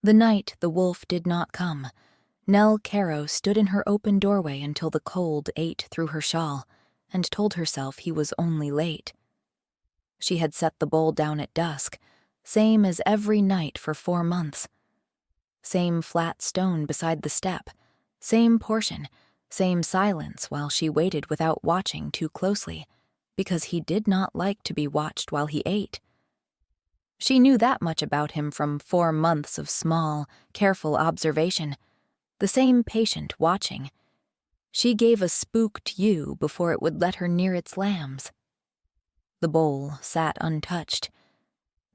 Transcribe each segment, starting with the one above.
The night the wolf did not come, Nell Kerrow stood in her open doorway until the cold ate through her shawl and told herself he was only late. She had set the bowl down at dusk, same as every night for 4 months. Same flat stone beside the step, same portion, same silence while she waited without watching too closely, because he did not like to be watched while he ate. She knew that much about him from 4 months of small, careful observation, the same patient watching. She gave a spooked ewe before it would let her near its lambs. The bowl sat untouched.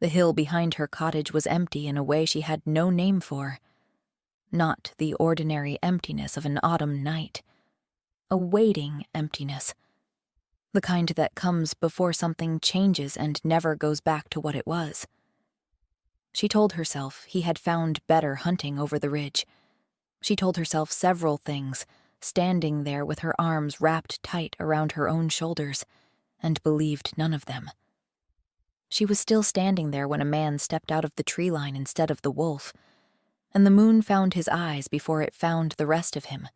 The hill behind her cottage was empty in a way she had no name for. Not the ordinary emptiness of an autumn night. A waiting emptiness. The kind that comes before something changes and never goes back to what it was. She told herself he had found better hunting over the ridge. She told herself several things, standing there with her arms wrapped tight around her own shoulders, and believed none of them. She was still standing there when a man stepped out of the tree line instead of the wolf, and the moon found his eyes before it found the rest of him.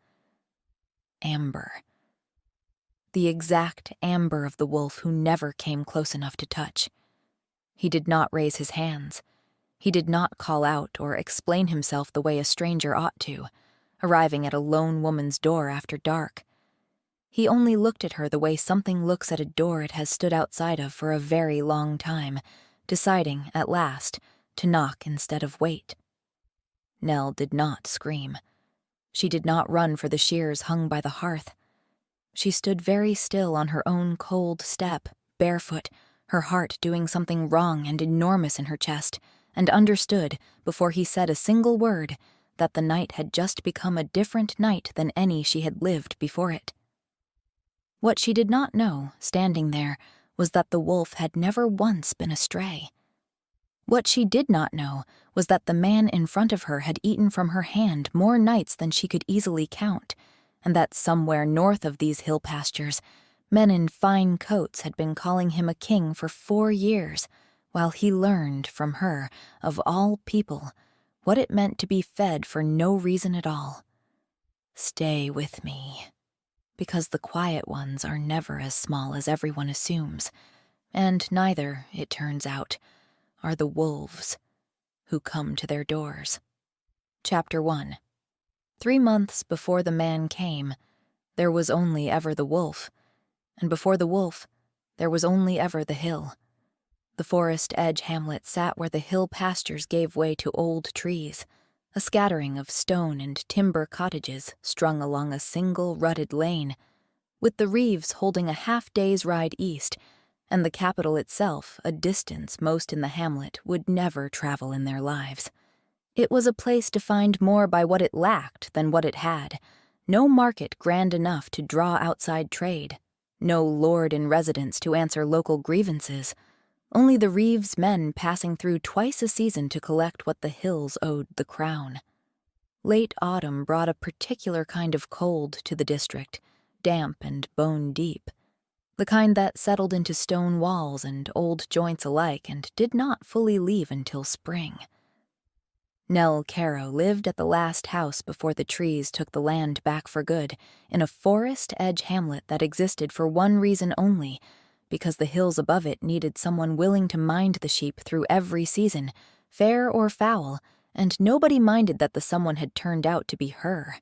Amber. The exact amber of the wolf who never came close enough to touch. He did not raise his hands. He did not call out or explain himself the way a stranger ought to, arriving at a lone woman's door after dark. He only looked at her the way something looks at a door it has stood outside of for a very long time, deciding, at last, to knock instead of wait. Nell did not scream. She did not run for the shears hung by the hearth. She stood very still on her own cold step, barefoot, her heart doing something wrong and enormous in her chest, and understood, before he said a single word, that the night had just become a different night than any she had lived before it. What she did not know, standing there, was that the wolf had never once been astray. What she did not know was that the man in front of her had eaten from her hand more nights than she could easily count, and that somewhere north of these hill pastures, men in fine coats had been calling him a king for 4 years, while he learned from her, of all people, what it meant to be fed for no reason at all. Stay with me. Because the quiet ones are never as small as everyone assumes, and neither, it turns out, are the wolves who come to their doors. Chapter 1. 3 months before the man came, there was only ever the wolf, and before the wolf, there was only ever the hill. The forest edge hamlet sat where the hill pastures gave way to old trees, a scattering of stone and timber cottages strung along a single rutted lane, with the reeves holding a half-day's ride east, and the capital itself a distance most in the hamlet would never travel in their lives. It was a place defined more by what it lacked than what it had, no market grand enough to draw outside trade, no lord in residence to answer local grievances, only the reeves' men passing through twice a season to collect what the hills owed the crown. Late autumn brought a particular kind of cold to the district, damp and bone-deep, the kind that settled into stone walls and old joints alike and did not fully leave until spring. Nell Kerrow lived at the last house before the trees took the land back for good, in a forest edge hamlet that existed for one reason only, because the hills above it needed someone willing to mind the sheep through every season, fair or foul, and nobody minded that the someone had turned out to be her.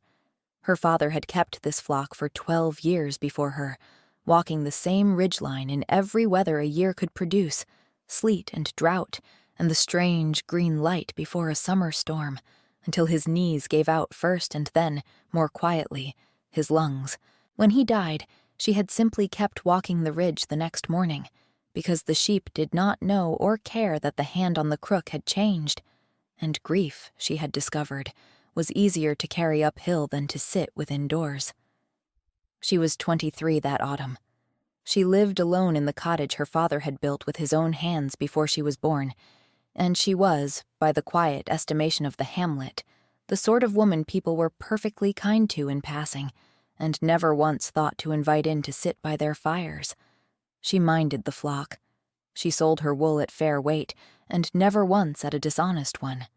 Her father had kept this flock for 12 years before her, walking the same ridgeline in every weather a year could produce, sleet and drought, and the strange green light before a summer storm, until his knees gave out first and then, more quietly, his lungs. When he died, she had simply kept walking the ridge the next morning, because the sheep did not know or care that the hand on the crook had changed, and grief, she had discovered, was easier to carry uphill than to sit within doors. She was 23 that autumn. She lived alone in the cottage her father had built with his own hands before she was born, and she was, by the quiet estimation of the hamlet, the sort of woman people were perfectly kind to in passing, and never once thought to invite in to sit by their fires. She minded the flock. She sold her wool at fair weight, and never once at a dishonest one.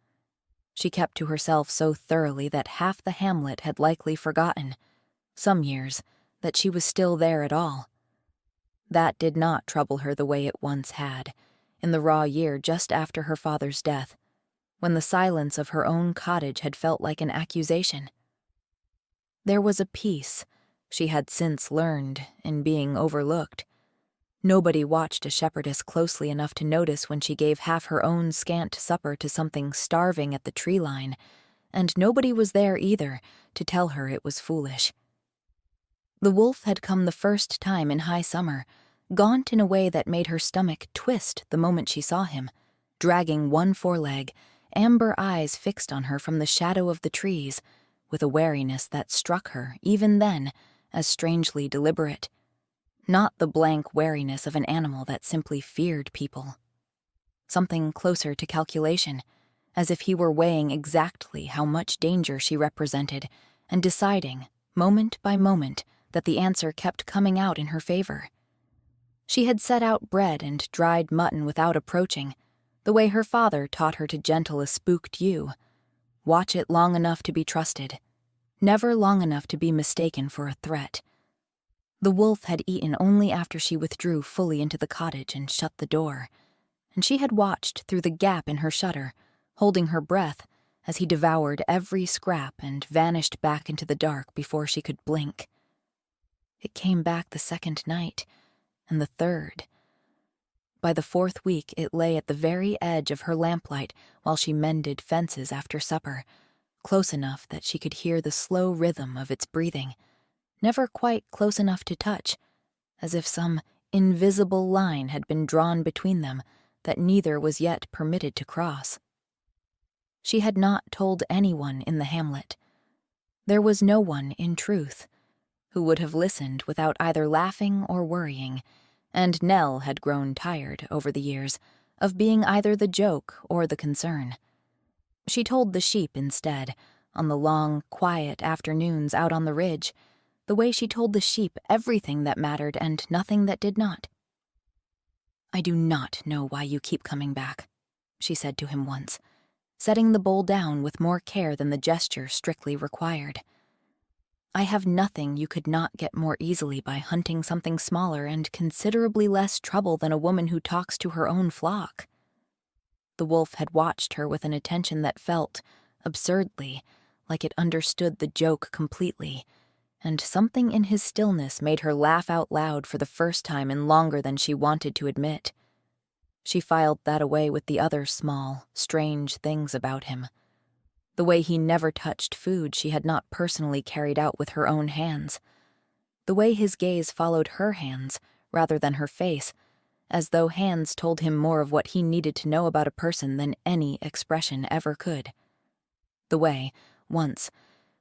She kept to herself so thoroughly that half the hamlet had likely forgotten, some years, that she was still there at all. That did not trouble her the way it once had, in the raw year just after her father's death, when the silence of her own cottage had felt like an accusation. There was a peace, she had since learned, in being overlooked. Nobody watched a shepherdess closely enough to notice when she gave half her own scant supper to something starving at the tree line, and nobody was there either to tell her it was foolish. The wolf had come the first time in high summer, gaunt in a way that made her stomach twist the moment she saw him, dragging one foreleg, amber eyes fixed on her from the shadow of the trees, with a wariness that struck her, even then, as strangely deliberate. Not the blank wariness of an animal that simply feared people. Something closer to calculation, as if he were weighing exactly how much danger she represented, and deciding, moment by moment, that the answer kept coming out in her favor. She had set out bread and dried mutton without approaching, the way her father taught her to gentle a spooked ewe. Watch it long enough to be trusted, never long enough to be mistaken for a threat. The wolf had eaten only after she withdrew fully into the cottage and shut the door, and she had watched through the gap in her shutter, holding her breath as he devoured every scrap and vanished back into the dark before she could blink. It came back the second night, and the third. By the fourth week it lay at the very edge of her lamplight while she mended fences after supper, close enough that she could hear the slow rhythm of its breathing, never quite close enough to touch, as if some invisible line had been drawn between them that neither was yet permitted to cross. She had not told anyone in the hamlet. There was no one, in truth, who would have listened without either laughing or worrying, and Nell had grown tired, over the years, of being either the joke or the concern. She told the sheep instead, on the long, quiet afternoons out on the ridge, the way she told the sheep everything that mattered and nothing that did not. "I do not know why you keep coming back," she said to him once, setting the bowl down with more care than the gesture strictly required. "I have nothing you could not get more easily by hunting something smaller and considerably less trouble than a woman who talks to her own flock." The wolf had watched her with an attention that felt, absurdly, like it understood the joke completely, and something in his stillness made her laugh out loud for the first time in longer than she wanted to admit. She filed that away with the other small, strange things about him. The way he never touched food she had not personally carried out with her own hands. The way his gaze followed her hands, rather than her face, as though hands told him more of what he needed to know about a person than any expression ever could. The way, once,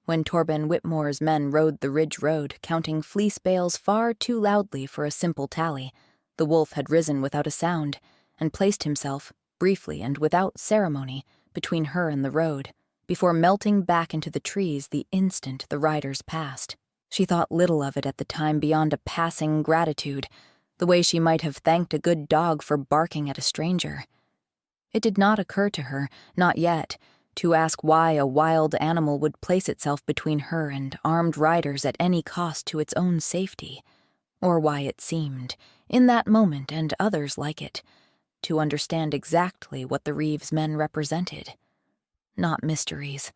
when Torben Whitmore's men rode the ridge road, counting fleece bales far too loudly for a simple tally, the wolf had risen without a sound, and placed himself, briefly and without ceremony, between her and the road, before melting back into the trees the instant the riders passed. She thought little of it at the time beyond a passing gratitude, the way she might have thanked a good dog for barking at a stranger. It did not occur to her, not yet, to ask why a wild animal would place itself between her and armed riders at any cost to its own safety, or why it seemed, in that moment and others like it, to understand exactly what the reeve's men represented. Not mysteries.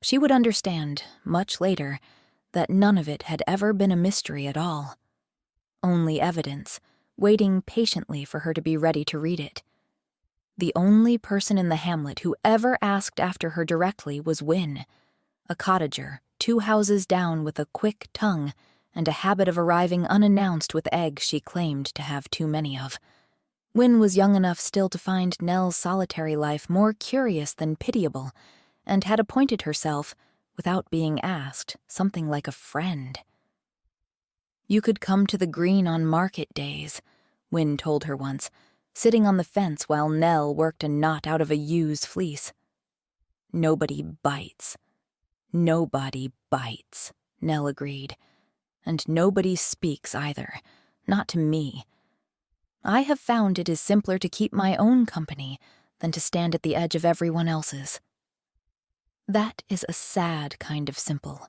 She would understand, much later, that none of it had ever been a mystery at all. Only evidence, waiting patiently for her to be ready to read it. The only person in the hamlet who ever asked after her directly was Wynne, a cottager, 2 houses down with a quick tongue and a habit of arriving unannounced with eggs she claimed to have too many of. Wynne was young enough still to find Nell's solitary life more curious than pitiable, and had appointed herself, without being asked, something like a friend. "You could come to the green on market days," Wynne told her once, sitting on the fence while Nell worked a knot out of a ewe's fleece. "Nobody bites. Nobody bites," Nell agreed. "And nobody speaks either, not to me. I have found it is simpler to keep my own company than to stand at the edge of everyone else's." "That is a sad kind of simple,"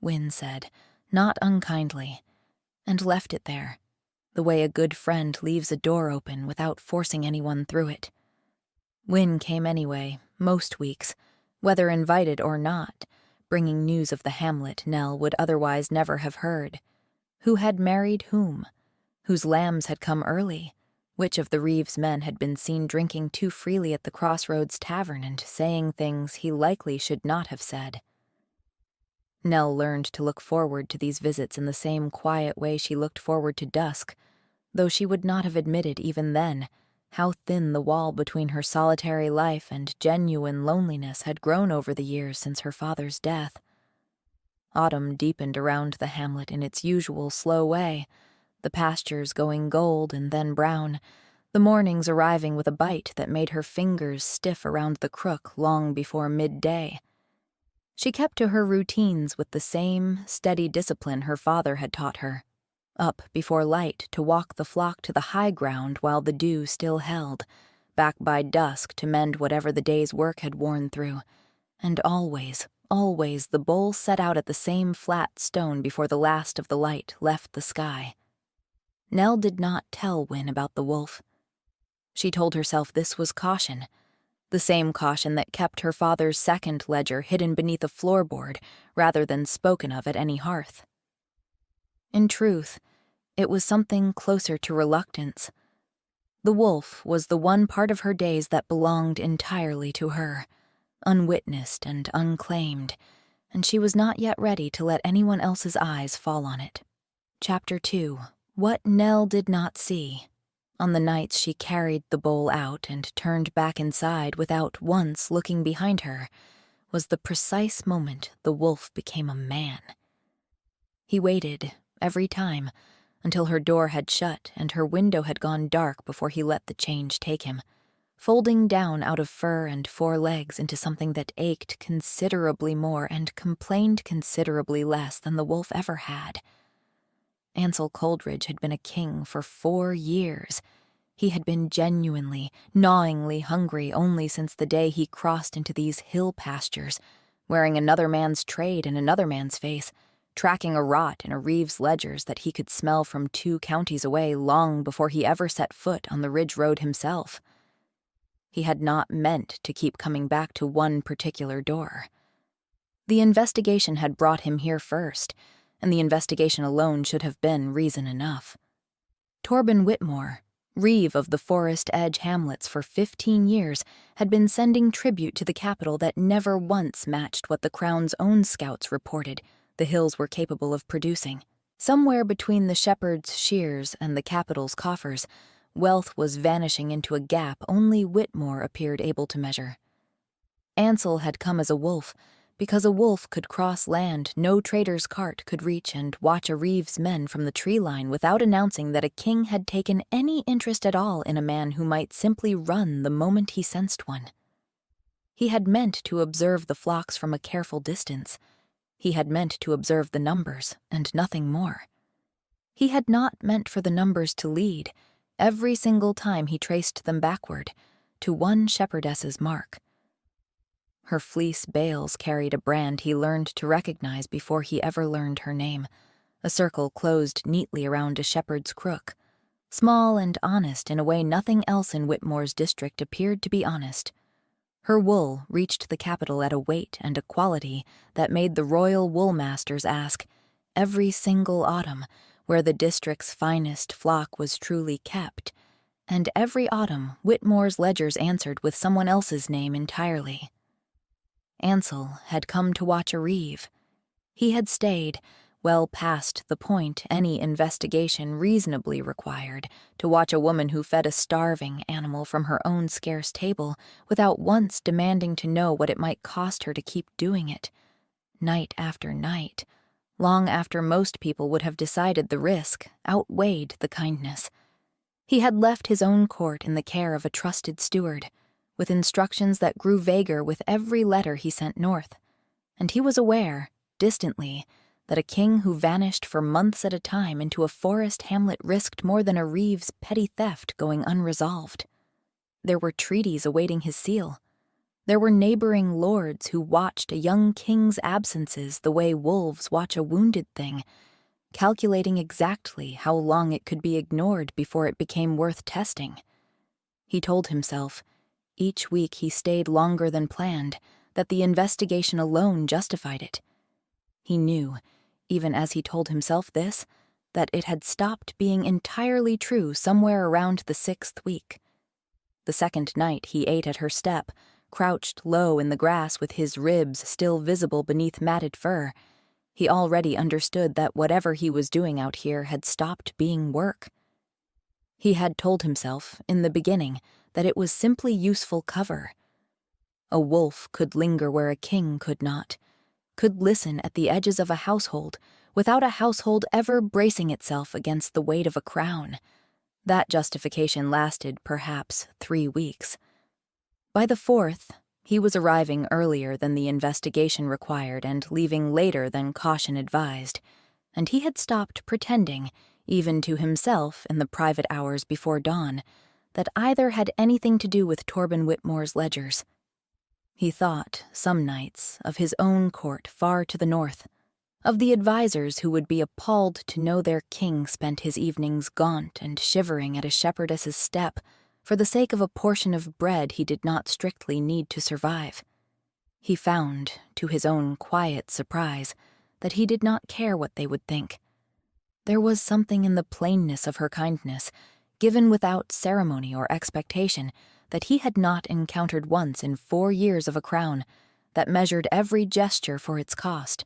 Win said, not unkindly, and left it there, the way a good friend leaves a door open without forcing anyone through it. Win came anyway, most weeks, whether invited or not, bringing news of the hamlet Nell would otherwise never have heard. Who had married whom? Whose lambs had come early? Which of the Reeves men had been seen drinking too freely at the Crossroads Tavern and saying things he likely should not have said? Nell learned to look forward to these visits in the same quiet way she looked forward to dusk, though she would not have admitted even then how thin the wall between her solitary life and genuine loneliness had grown over the years since her father's death. Autumn deepened around the hamlet in its usual slow way, the pastures going gold and then brown, the mornings arriving with a bite that made her fingers stiff around the crook long before midday. She kept to her routines with the same steady discipline her father had taught her. Up before light to walk the flock to the high ground while the dew still held, back by dusk to mend whatever the day's work had worn through, and always the bowl set out at the same flat stone before the last of the light left the sky. Nell did not tell Win about the wolf. She told herself this was caution, the same caution that kept her father's second ledger hidden beneath a floorboard rather than spoken of at any hearth. In truth, it was something closer to reluctance. The wolf was the one part of her days that belonged entirely to her, unwitnessed and unclaimed, and she was not yet ready to let anyone else's eyes fall on it. Chapter 2. What Nell did not see. On the nights she carried the bowl out and turned back inside without once looking behind her, was the precise moment the wolf became a man. He waited, every time, until her door had shut and her window had gone dark before he let the change take him, folding down out of fur and 4 legs into something that ached considerably more and complained considerably less than the wolf ever had. Ansel Coleridge had been a king for 4 years. He had been genuinely, gnawingly hungry only since the day he crossed into these hill pastures, wearing another man's trade in another man's face, tracking a rot in a reeve's ledgers that he could smell from 2 counties away long before he ever set foot on the ridge road himself. He had not meant to keep coming back to one particular door. The investigation had brought him here first, and the investigation alone should have been reason enough. Torben Whitmore, reeve of the Forest Edge hamlets for 15 years, had been sending tribute to the capital that never once matched what the Crown's own scouts reported the hills were capable of producing. Somewhere between the shepherd's shears and the capital's coffers, wealth was vanishing into a gap only Whitmore appeared able to measure. Ansel had come as a wolf, because a wolf could cross land no trader's cart could reach and watch a reeve's men from the tree line without announcing that a king had taken any interest at all in a man who might simply run the moment he sensed one. He had meant to observe the flocks from a careful distance. He had meant to observe the numbers, and nothing more. He had not meant for the numbers to lead, every single time he traced them backward, to one shepherdess's mark. Her fleece bales carried a brand he learned to recognize before he ever learned her name, a circle closed neatly around a shepherd's crook, small and honest in a way nothing else in Whitmore's district appeared to be honest. Her wool reached the capital at a weight and a quality that made the royal wool masters ask, every single autumn, where the district's finest flock was truly kept, and every autumn Whitmore's ledgers answered with someone else's name entirely. Ansel had come to watch a reeve. He had stayed, well past the point any investigation reasonably required, to watch a woman who fed a starving animal from her own scarce table without once demanding to know what it might cost her to keep doing it, night after night, long after most people would have decided the risk outweighed the kindness. He had left his own court in the care of a trusted steward, with instructions that grew vaguer with every letter he sent north, and he was aware, distantly, that a king who vanished for months at a time into a forest hamlet risked more than a reeve's petty theft going unresolved. There were treaties awaiting his seal. There were neighboring lords who watched a young king's absences the way wolves watch a wounded thing, calculating exactly how long it could be ignored before it became worth testing. He told himself, each week he stayed longer than planned, that the investigation alone justified it. He knew, even as he told himself this, that it had stopped being entirely true somewhere around the 6th week. The second night he ate at her step, crouched low in the grass with his ribs still visible beneath matted fur, he already understood that whatever he was doing out here had stopped being work. He had told himself, in the beginning, that it was simply useful cover. A wolf could linger where a king could not, could listen at the edges of a household without a household ever bracing itself against the weight of a crown. That justification lasted perhaps 3 weeks. By the 4th, he was arriving earlier than the investigation required and leaving later than caution advised, and he had stopped pretending, even to himself in the private hours before dawn, that either had anything to do with Torben Whitmore's ledgers. He thought, some nights, of his own court far to the north, of the advisers who would be appalled to know their king spent his evenings gaunt and shivering at a shepherdess's step for the sake of a portion of bread he did not strictly need to survive. He found, to his own quiet surprise, that he did not care what they would think. There was something in the plainness of her kindness, given without ceremony or expectation, that he had not encountered once in 4 years of a crown, that measured every gesture for its cost.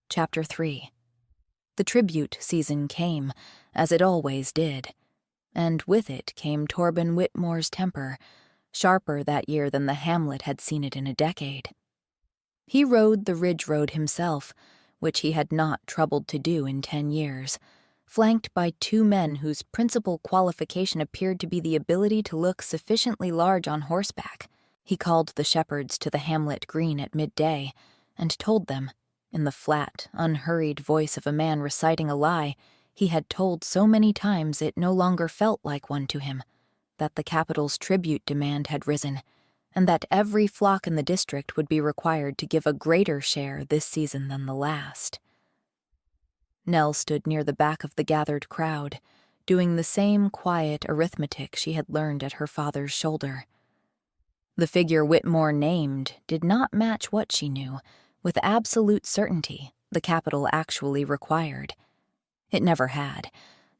Chapter 3. The tribute season came, as it always did, and with it came Torben Whitmore's temper, sharper that year than the hamlet had seen it in a decade. He rode the ridge road himself, which he had not troubled to do in 10 years, flanked by 2 men whose principal qualification appeared to be the ability to look sufficiently large on horseback. He called the shepherds to the hamlet green at midday, and told them, in the flat, unhurried voice of a man reciting a lie he had told so many times it no longer felt like one to him, that the capital's tribute demand had risen, and that every flock in the district would be required to give a greater share this season than the last. Nell stood near the back of the gathered crowd, doing the same quiet arithmetic she had learned at her father's shoulder. The figure Whitmore named did not match what she knew, with absolute certainty, the capital actually required. It never had.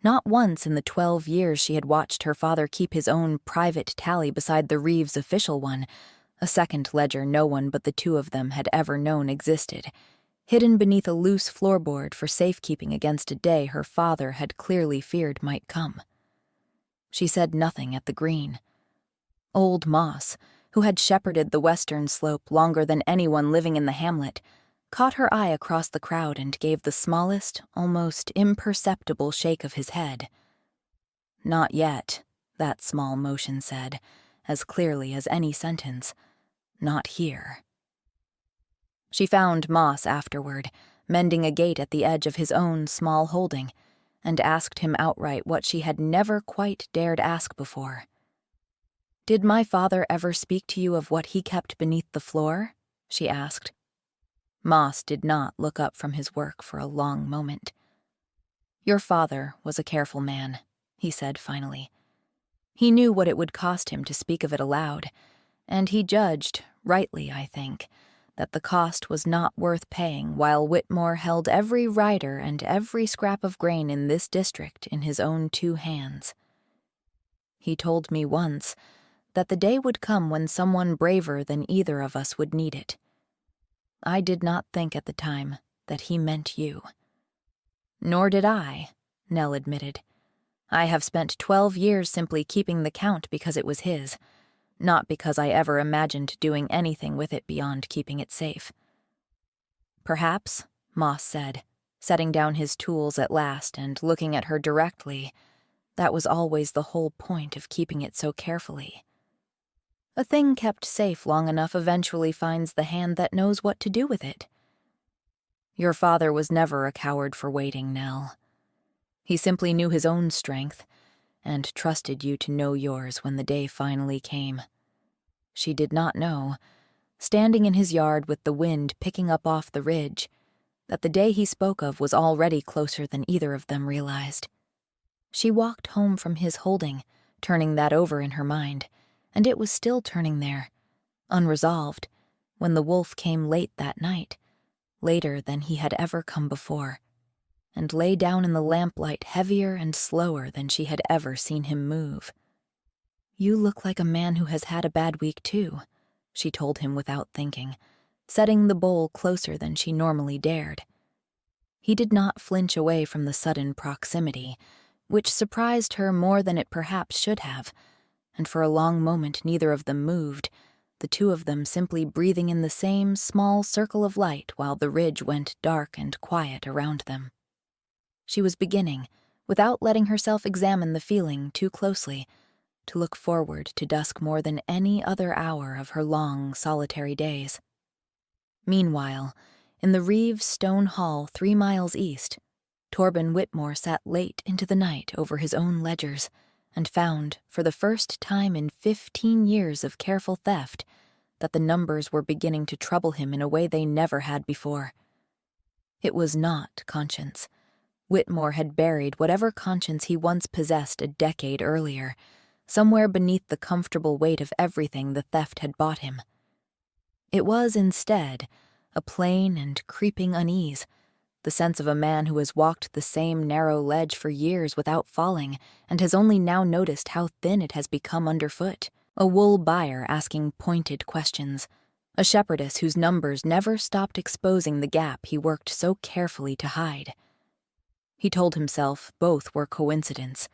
Not once in the 12 years she had watched her father keep his own private tally beside the reeve's official one, a second ledger no one but the 2 of them had ever known existed, hidden beneath a loose floorboard for safekeeping against a day her father had clearly feared might come. She said nothing at the green. Old Moss, who had shepherded the western slope longer than anyone living in the hamlet, caught her eye across the crowd and gave the smallest, almost imperceptible shake of his head. "Not yet," that small motion said, as clearly as any sentence. "Not here." She found Moss afterward, mending a gate at the edge of his own small holding, and asked him outright what she had never quite dared ask before. "Did my father ever speak to you of what he kept beneath the floor?" she asked. Moss did not look up from his work for a long moment. "Your father was a careful man," he said finally. He knew what it would cost him to speak of it aloud, and he judged, rightly I think, that the cost was not worth paying while Whitmore held every rider and every scrap of grain in this district in his own 2 hands. He told me once that the day would come when someone braver than either of us would need it. I did not think at the time that he meant you." "Nor did I," Nell admitted. "I have spent 12 years simply keeping the count because it was his, not because I ever imagined doing anything with it beyond keeping it safe." "Perhaps," Moss said, setting down his tools at last and looking at her directly, "that was always the whole point of keeping it so carefully. A thing kept safe long enough eventually finds the hand that knows what to do with it. Your father was never a coward for waiting, Nell. He simply knew his own strength, and trusted you to know yours when the day finally came." She did not know, standing in his yard with the wind picking up off the ridge, that the day he spoke of was already closer than either of them realized. She walked home from his holding, turning that over in her mind, and it was still turning there, unresolved, when the wolf came late that night, later than he had ever come before, and lay down in the lamplight heavier and slower than she had ever seen him move. "You look like a man who has had a bad week too," she told him without thinking, setting the bowl closer than she normally dared. He did not flinch away from the sudden proximity, which surprised her more than it perhaps should have, and for a long moment neither of them moved, the two of them simply breathing in the same small circle of light while the ridge went dark and quiet around them. She was beginning, without letting herself examine the feeling too closely, to look forward to dusk more than any other hour of her long, solitary days. Meanwhile, in the reeve stone hall 3 miles east, Torben Whitmore sat late into the night over his own ledgers and found, for the first time in 15 years of careful theft, that the numbers were beginning to trouble him in a way they never had before. It was not conscience. Whitmore had buried whatever conscience he once possessed a decade earlier, somewhere beneath the comfortable weight of everything the theft had bought him. It was, instead, a plain and creeping unease, the sense of a man who has walked the same narrow ledge for years without falling and has only now noticed how thin it has become underfoot, a wool buyer asking pointed questions, a shepherdess whose numbers never stopped exposing the gap he worked so carefully to hide. He told himself both were coincidence.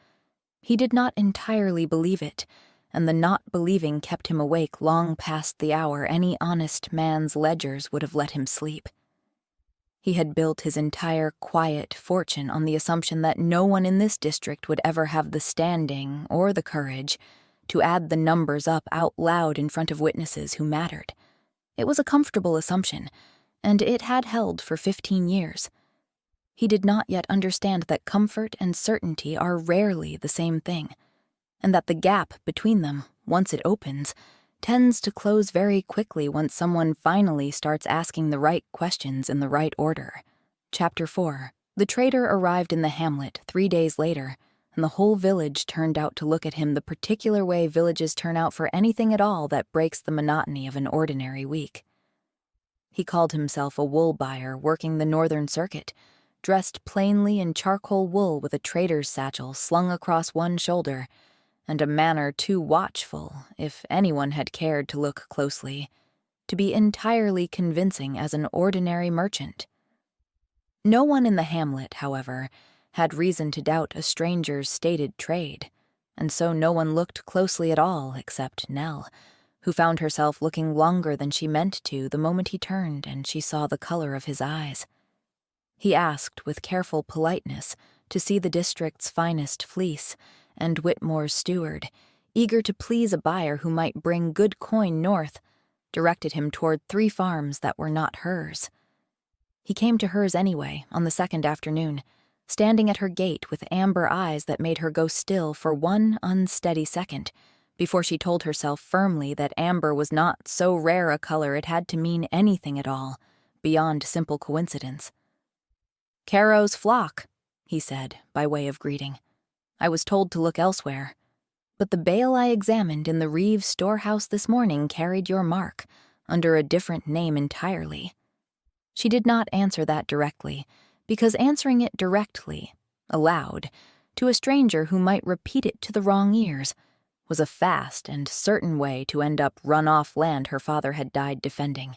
He did not entirely believe it, and the not believing kept him awake long past the hour any honest man's ledgers would have let him sleep. He had built his entire quiet fortune on the assumption that no one in this district would ever have the standing or the courage to add the numbers up out loud in front of witnesses who mattered. It was a comfortable assumption, and it had held for 15 years. He did not yet understand that comfort and certainty are rarely the same thing, and that the gap between them, once it opens, tends to close very quickly once someone finally starts asking the right questions in the right order. Chapter 4. The trader arrived in the hamlet 3 days later, and the whole village turned out to look at him the particular way villages turn out for anything at all that breaks the monotony of an ordinary week. He called himself a wool buyer working the northern circuit, dressed plainly in charcoal wool with a trader's satchel slung across one shoulder, and a manner too watchful, if anyone had cared to look closely, to be entirely convincing as an ordinary merchant. No one in the hamlet, however, had reason to doubt a stranger's stated trade, and so no one looked closely at all except Nell, who found herself looking longer than she meant to the moment he turned and she saw the color of his eyes. He asked with careful politeness to see the district's finest fleece, and Whitmore's steward, eager to please a buyer who might bring good coin north, directed him toward 3 farms that were not hers. He came to hers anyway, on the second afternoon, standing at her gate with amber eyes that made her go still for one unsteady second, before she told herself firmly that amber was not so rare a color it had to mean anything at all, beyond simple coincidence. "Kerrow's flock," he said, by way of greeting. "I was told to look elsewhere, but the bale I examined in the reeve storehouse this morning carried your mark, under a different name entirely." She did not answer that directly, because answering it directly, aloud, to a stranger who might repeat it to the wrong ears, was a fast and certain way to end up run-off land her father had died defending.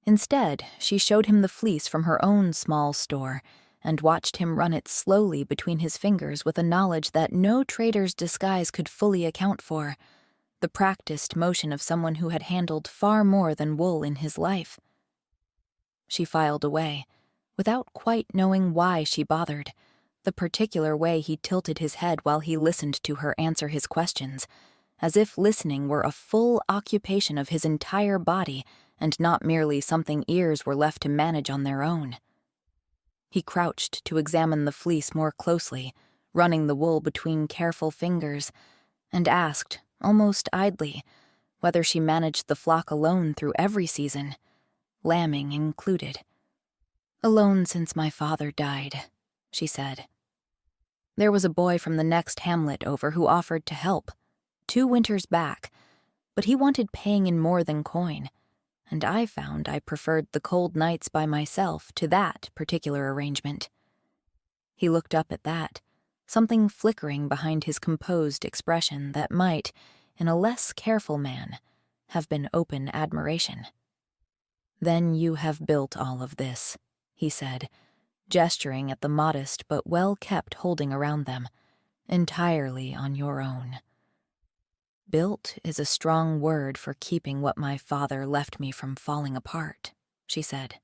Instead, she showed him the fleece from her own small store, and watched him run it slowly between his fingers with a knowledge that no trader's disguise could fully account for, the practiced motion of someone who had handled far more than wool in his life. She filed away, without quite knowing why she bothered, the particular way he tilted his head while he listened to her answer his questions, as if listening were a full occupation of his entire body and not merely something ears were left to manage on their own. He crouched to examine the fleece more closely, running the wool between careful fingers, and asked, almost idly, whether she managed the flock alone through every season, lambing included. "Alone since my father died," she said. "There was a boy from the next hamlet over who offered to help, 2 winters back, but he wanted paying in more than coin, and I found I preferred the cold nights by myself to that particular arrangement." He looked up at that, something flickering behind his composed expression that might, in a less careful man, have been open admiration. "Then you have built all of this," he said, gesturing at the modest but well-kept holding around them, "entirely on your own." "Built is a strong word for keeping what my father left me from falling apart," she said.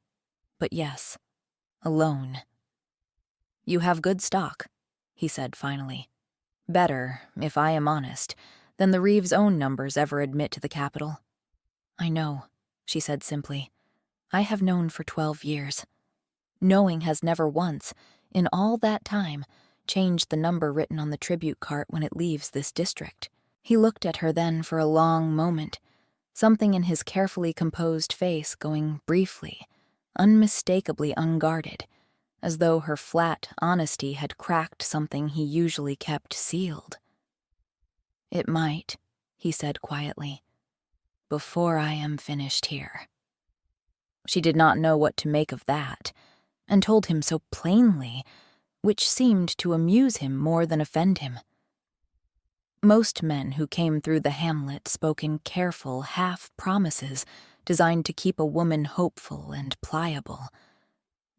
"But yes, alone." "You have good stock," he said finally. "Better, if I am honest, than the reeve's own numbers ever admit to the capital." "I know," she said simply. "I have known for 12 years. Knowing has never once, in all that time, changed the number written on the tribute cart when it leaves this district." He looked at her then for a long moment, something in his carefully composed face going briefly, unmistakably unguarded, as though her flat honesty had cracked something he usually kept sealed. "It might," he said quietly, "before I am finished here." She did not know what to make of that, and told him so plainly, which seemed to amuse him more than offend him. Most men who came through the hamlet spoke in careful half-promises designed to keep a woman hopeful and pliable.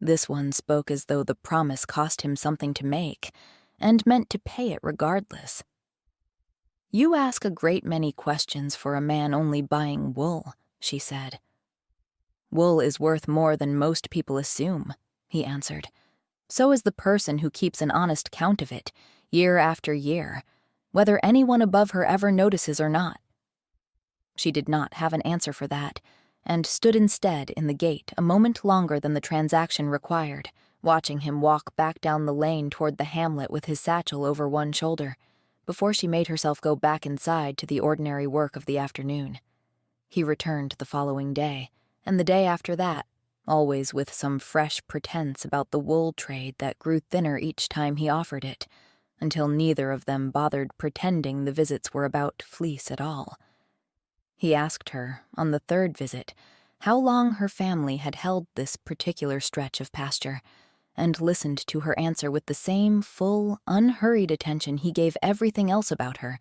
This one spoke as though the promise cost him something to make, and meant to pay it regardless. "You ask a great many questions for a man only buying wool," she said. "Wool is worth more than most people assume," he answered. "So is the person who keeps an honest count of it, year after year, whether anyone above her ever notices or not." She did not have an answer for that, and stood instead in the gate a moment longer than the transaction required, watching him walk back down the lane toward the hamlet with his satchel over one shoulder, before she made herself go back inside to the ordinary work of the afternoon. He returned the following day, and the day after that, always with some fresh pretense about the wool trade that grew thinner each time he offered it, until neither of them bothered pretending the visits were about fleece at all. He asked her, on the 3rd visit, how long her family had held this particular stretch of pasture, and listened to her answer with the same full, unhurried attention he gave everything else about her,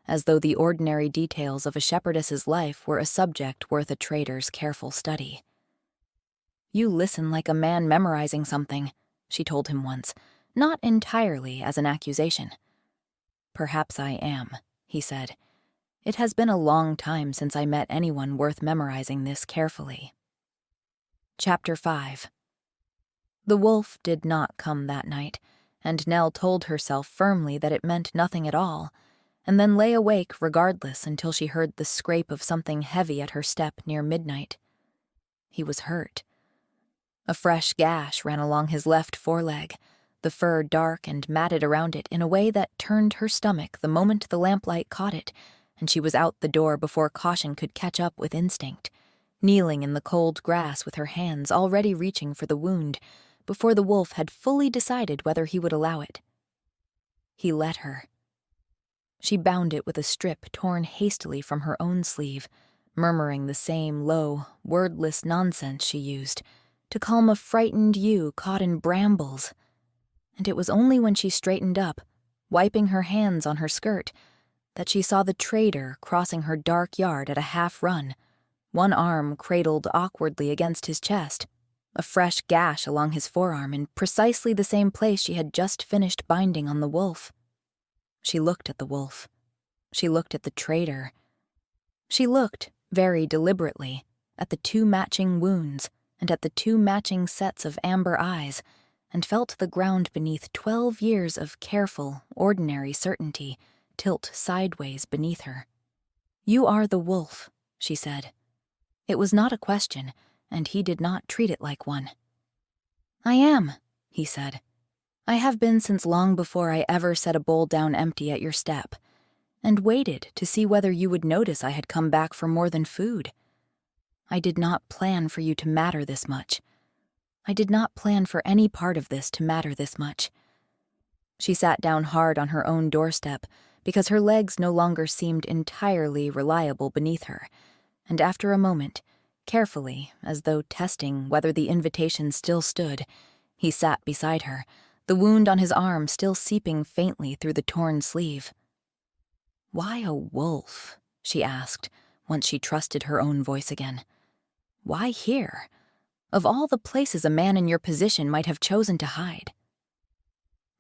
as though the ordinary details of a shepherdess's life were a subject worth a trader's careful study. "You listen like a man memorizing something," she told him once, not entirely as an accusation. "Perhaps I am," he said. "It has been a long time since I met anyone worth memorizing this carefully." Chapter 5. The wolf did not come that night, and Nell told herself firmly that it meant nothing at all, and then lay awake regardless until she heard the scrape of something heavy at her step near midnight. He was hurt. A fresh gash ran along his left foreleg, the fur dark and matted around it in a way that turned her stomach the moment the lamplight caught it, and she was out the door before caution could catch up with instinct, kneeling in the cold grass with her hands already reaching for the wound, before the wolf had fully decided whether he would allow it. He let her. She bound it with a strip torn hastily from her own sleeve, murmuring the same low, wordless nonsense she used, to calm a frightened ewe caught in brambles. And it was only when she straightened up, wiping her hands on her skirt, that she saw the trader crossing her dark yard at a half-run, one arm cradled awkwardly against his chest, a fresh gash along his forearm in precisely the same place she had just finished binding on the wolf. She looked at the wolf. She looked at the trader. She looked, very deliberately, at the 2 matching wounds and at the 2 matching sets of amber eyes, and felt the ground beneath 12 years of careful, ordinary certainty tilt sideways beneath her. "You are the wolf," she said. It was not a question, and he did not treat it like one. "I am," he said. "I have been since long before I ever set a bowl down empty at your step, and waited to see whether you would notice I had come back for more than food. I did not plan for you to matter this much. I did not plan for any part of this to matter this much." She sat down hard on her own doorstep because her legs no longer seemed entirely reliable beneath her, and after a moment, carefully, as though testing whether the invitation still stood, he sat beside her, the wound on his arm still seeping faintly through the torn sleeve. "Why a wolf?" she asked, once she trusted her own voice again. "Why here? Of all the places a man in your position might have chosen to hide."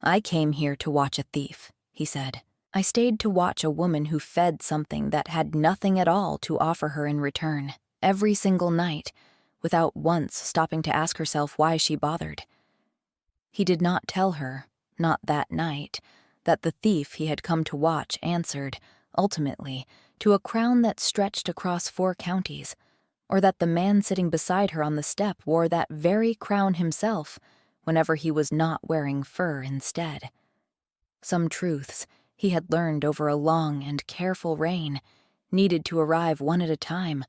"I came here to watch a thief," he said. "I stayed to watch a woman who fed something that had nothing at all to offer her in return, every single night, without once stopping to ask herself why she bothered." He did not tell her, not that night, that the thief he had come to watch answered, ultimately, to a crown that stretched across 4 counties, or that the man sitting beside her on the step wore that very crown himself whenever he was not wearing fur instead. Some truths he had learned over a long and careful reign needed to arrive one at a time,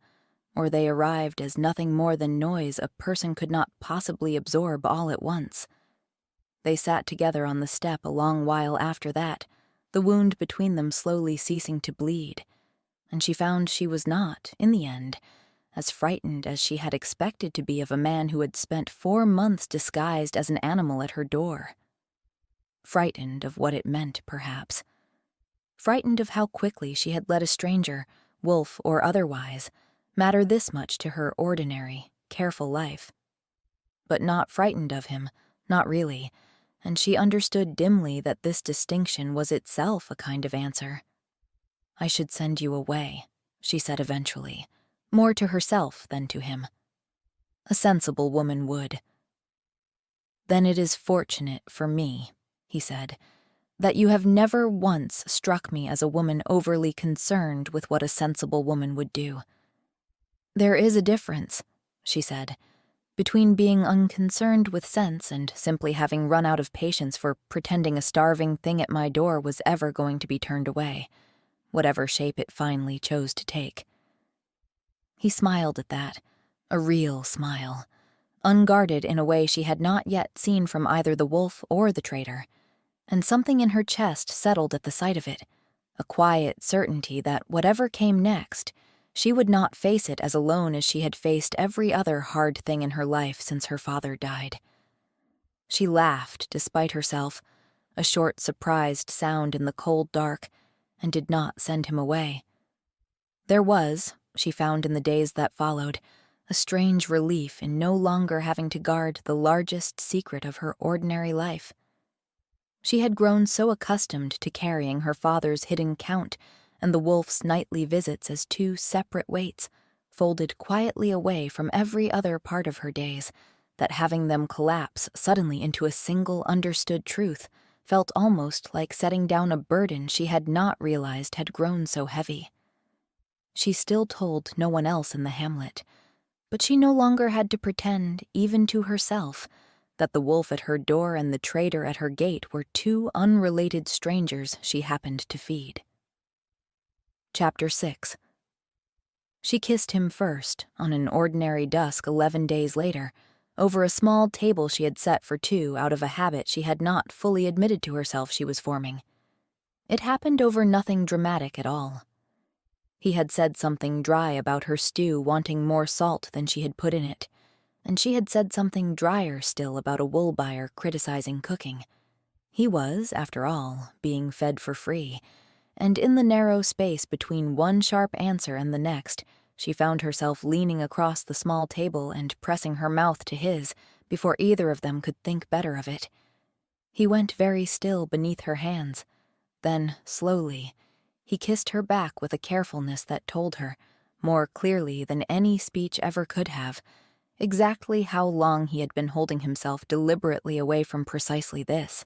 or they arrived as nothing more than noise a person could not possibly absorb all at once. They sat together on the step a long while after that, the wound between them slowly ceasing to bleed, and she found she was not, in the end, as frightened as she had expected to be of a man who had spent 4 months disguised as an animal at her door. Frightened of what it meant, perhaps. Frightened of how quickly she had let a stranger, wolf or otherwise, matter this much to her ordinary, careful life. But not frightened of him, not really, and she understood dimly that this distinction was itself a kind of answer. "I should send you away," she said eventually, more to herself than to him. A sensible woman would. "Then it is fortunate for me," he said, "that you have never once struck me as a woman overly concerned with what a sensible woman would do." "There is a difference," she said, "between being unconcerned with sense and simply having run out of patience for pretending a starving thing at my door was ever going to be turned away, whatever shape it finally chose to take." He smiled at that, a real smile, unguarded in a way she had not yet seen from either the wolf or the traitor, and something in her chest settled at the sight of it, a quiet certainty that whatever came next, she would not face it as alone as she had faced every other hard thing in her life since her father died. She laughed despite herself, a short, surprised sound in the cold dark, and did not send him away. There was, she found in the days that followed, a strange relief in no longer having to guard the largest secret of her ordinary life. She had grown so accustomed to carrying her father's hidden count and the wolf's nightly visits as 2 separate weights, folded quietly away from every other part of her days, that having them collapse suddenly into a single understood truth felt almost like setting down a burden she had not realized had grown so heavy. She still told no one else in the hamlet, but she no longer had to pretend, even to herself, that the wolf at her door and the traitor at her gate were 2 unrelated strangers she happened to feed. Chapter 6. She kissed him first, on an ordinary dusk 11 days later, over a small table she had set for 2 out of a habit she had not fully admitted to herself she was forming. It happened over nothing dramatic at all. He had said something dry about her stew wanting more salt than she had put in it, and she had said something drier still about a wool buyer criticizing cooking. He was, after all, being fed for free, and in the narrow space between one sharp answer and the next, she found herself leaning across the small table and pressing her mouth to his before either of them could think better of it. He went very still beneath her hands. Then, slowly, he kissed her back with a carefulness that told her, more clearly than any speech ever could have, exactly how long he had been holding himself deliberately away from precisely this.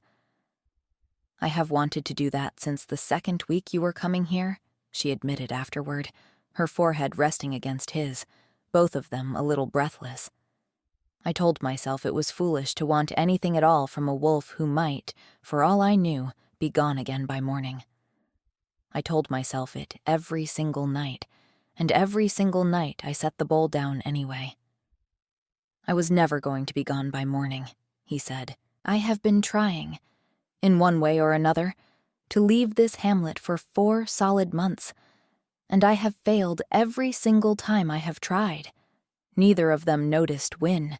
"I have wanted to do that since the 2nd week you were coming here," she admitted afterward, her forehead resting against his, both of them a little breathless. "I told myself it was foolish to want anything at all from a wolf who might, for all I knew, be gone again by morning." I told myself it every single night, and every single night I set the bowl down anyway. I was never going to be gone by morning, he said. I have been trying, in one way or another, to leave this hamlet for 4 solid months, and I have failed every single time I have tried. Neither of them noticed Win,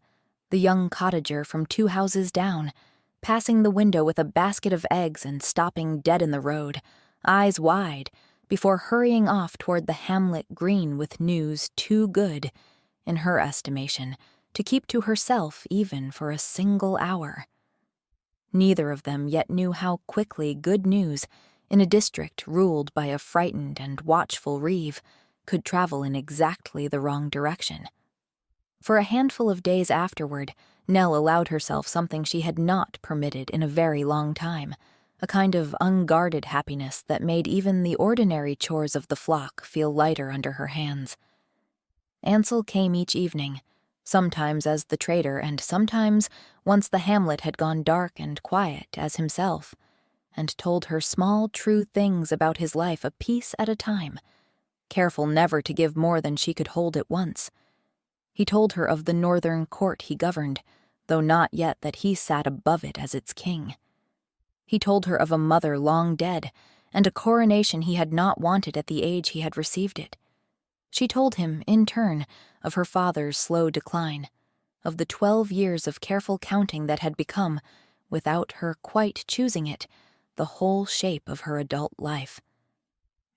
the young cottager from 2 houses down, passing the window with a basket of eggs and stopping dead in the road, eyes wide, before hurrying off toward the hamlet green with news too good, in her estimation, to keep to herself even for a single hour. Neither of them yet knew how quickly good news, in a district ruled by a frightened and watchful reeve, could travel in exactly the wrong direction. For a handful of days afterward, Nell allowed herself something she had not permitted in a very long time, a kind of unguarded happiness that made even the ordinary chores of the flock feel lighter under her hands. Ansel came each evening, sometimes as the trader and sometimes, once the hamlet had gone dark and quiet, as himself, and told her small, true things about his life a piece at a time, careful never to give more than she could hold at once. He told her of the northern court he governed, though not yet that he sat above it as its king. He told her of a mother long dead, and a coronation he had not wanted at the age he had received it. She told him, in turn, of her father's slow decline, of the 12 years of careful counting that had become, without her quite choosing it, the whole shape of her adult life.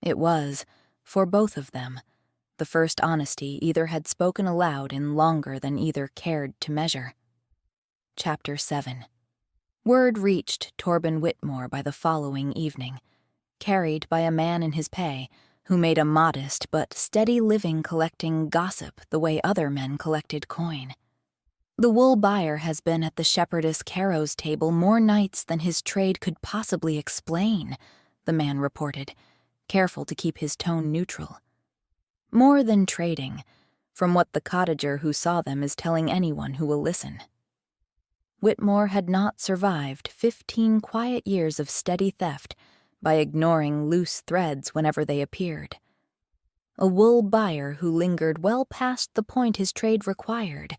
It was, for both of them, the first honesty either had spoken aloud in longer than either cared to measure. Chapter 7. Word reached Torben Whitmore by the following evening, carried by a man in his pay, who made a modest but steady living collecting gossip the way other men collected coin. The wool buyer has been at the shepherdess Kerrow's table more nights than his trade could possibly explain, the man reported, careful to keep his tone neutral. More than trading, from what the cottager who saw them is telling anyone who will listen. Whitmore had not survived 15 quiet years of steady theft by ignoring loose threads whenever they appeared. A wool buyer who lingered well past the point his trade required,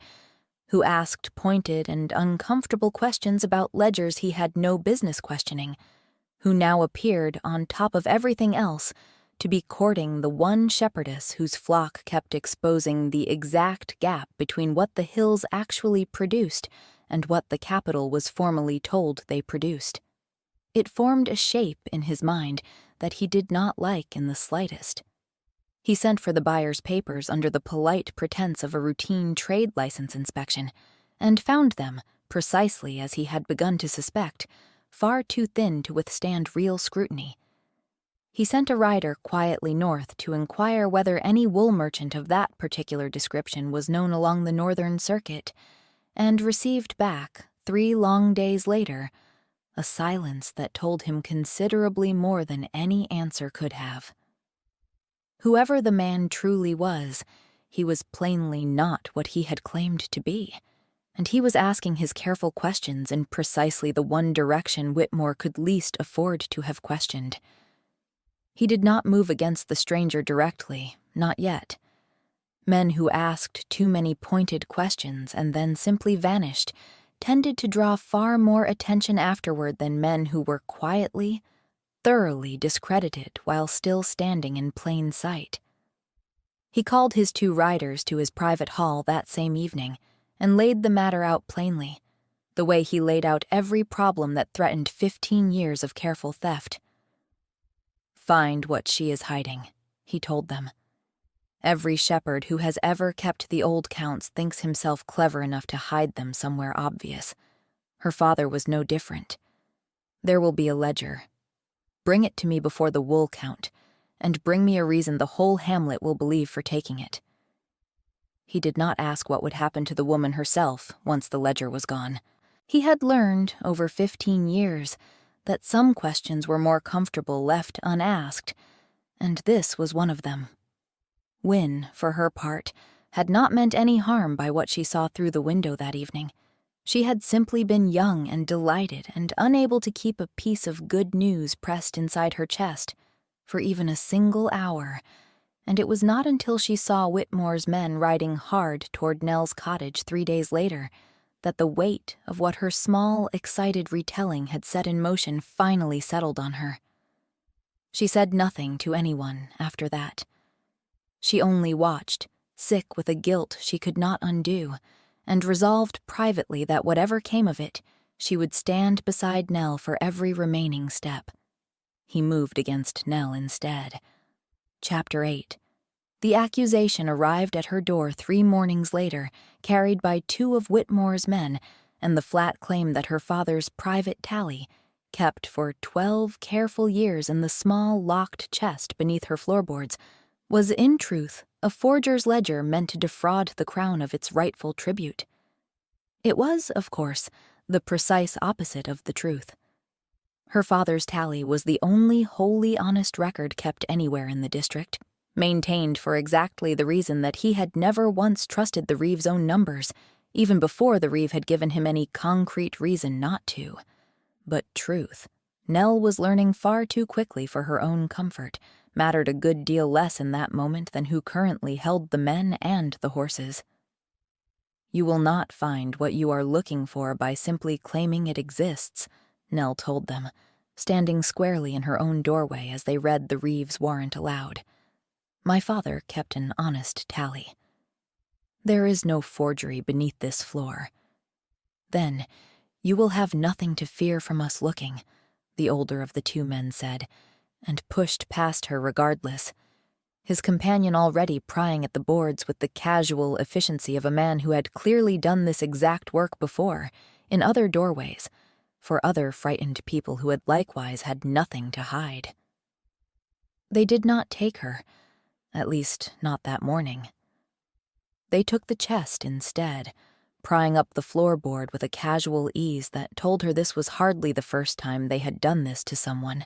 who asked pointed and uncomfortable questions about ledgers he had no business questioning, who now appeared, on top of everything else, to be courting the one shepherdess whose flock kept exposing the exact gap between what the hills actually produced and what the capital was formally told they produced. It formed a shape in his mind that he did not like in the slightest. He sent for the buyer's papers under the polite pretense of a routine trade license inspection, and found them, precisely as he had begun to suspect, far too thin to withstand real scrutiny. He sent a rider quietly north to inquire whether any wool merchant of that particular description was known along the northern circuit, and received back, 3 long days later, a silence that told him considerably more than any answer could have. Whoever the man truly was, he was plainly not what he had claimed to be, and he was asking his careful questions in precisely the one direction Whitmore could least afford to have questioned. He did not move against the stranger directly, not yet. Men who asked too many pointed questions and then simply vanished tended to draw far more attention afterward than men who were quietly, thoroughly discredited while still standing in plain sight. He called his 2 riders to his private hall that same evening and laid the matter out plainly, the way he laid out every problem that threatened 15 years of careful theft. "Find what she is hiding," he told them. "Every shepherd who has ever kept the old counts thinks himself clever enough to hide them somewhere obvious. Her father was no different. There will be a ledger. Bring it to me before the wool count, and bring me a reason the whole hamlet will believe for taking it." He did not ask what would happen to the woman herself once the ledger was gone. He had learned, over 15 years, that some questions were more comfortable left unasked, and this was one of them. Win, for her part, had not meant any harm by what she saw through the window that evening. She had simply been young and delighted and unable to keep a piece of good news pressed inside her chest, for even a single hour, and it was not until she saw Whitmore's men riding hard toward Nell's cottage 3 days later that the weight of what her small, excited retelling had set in motion finally settled on her. She said nothing to anyone after that. She only watched, sick with a guilt she could not undo, and resolved privately that whatever came of it, she would stand beside Nell for every remaining step. He moved against Nell instead. Chapter 8. The accusation arrived at her door 3 mornings later, carried by 2 of Whitmore's men, and the flat claim that her father's private tally, kept for 12 careful years in the small, locked chest beneath her floorboards, was in truth a forger's ledger meant to defraud the crown of its rightful tribute. It was, of course, the precise opposite of the truth. Her father's tally was the only wholly honest record kept anywhere in the district, maintained for exactly the reason that he had never once trusted the reeve's own numbers, even before the reeve had given him any concrete reason not to. But truth, Nell was learning far too quickly for her own comfort, mattered a good deal less in that moment than who currently held the men and the horses. You will not find what you are looking for by simply claiming it exists, Nell told them, standing squarely in her own doorway as they read the reeve's warrant aloud. My father kept an honest tally. There is no forgery beneath this floor. Then, you will have nothing to fear from us looking, the older of the 2 men said, and pushed past her regardless, his companion already prying at the boards with the casual efficiency of a man who had clearly done this exact work before, in other doorways, for other frightened people who had likewise had nothing to hide. They did not take her, at least not that morning. They took the chest instead, prying up the floorboard with a casual ease that told her this was hardly the first time they had done this to someone,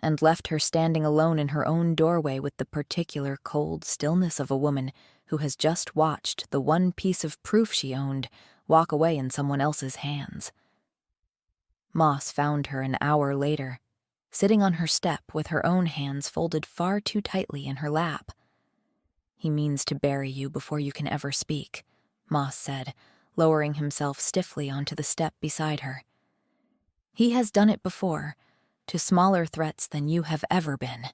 and left her standing alone in her own doorway with the particular cold stillness of a woman who has just watched the one piece of proof she owned walk away in someone else's hands. Moss found her an hour later, sitting on her step with her own hands folded far too tightly in her lap. He means to bury you before you can ever speak, Moss said, lowering himself stiffly onto the step beside her. He has done it before, to smaller threats than you have ever been.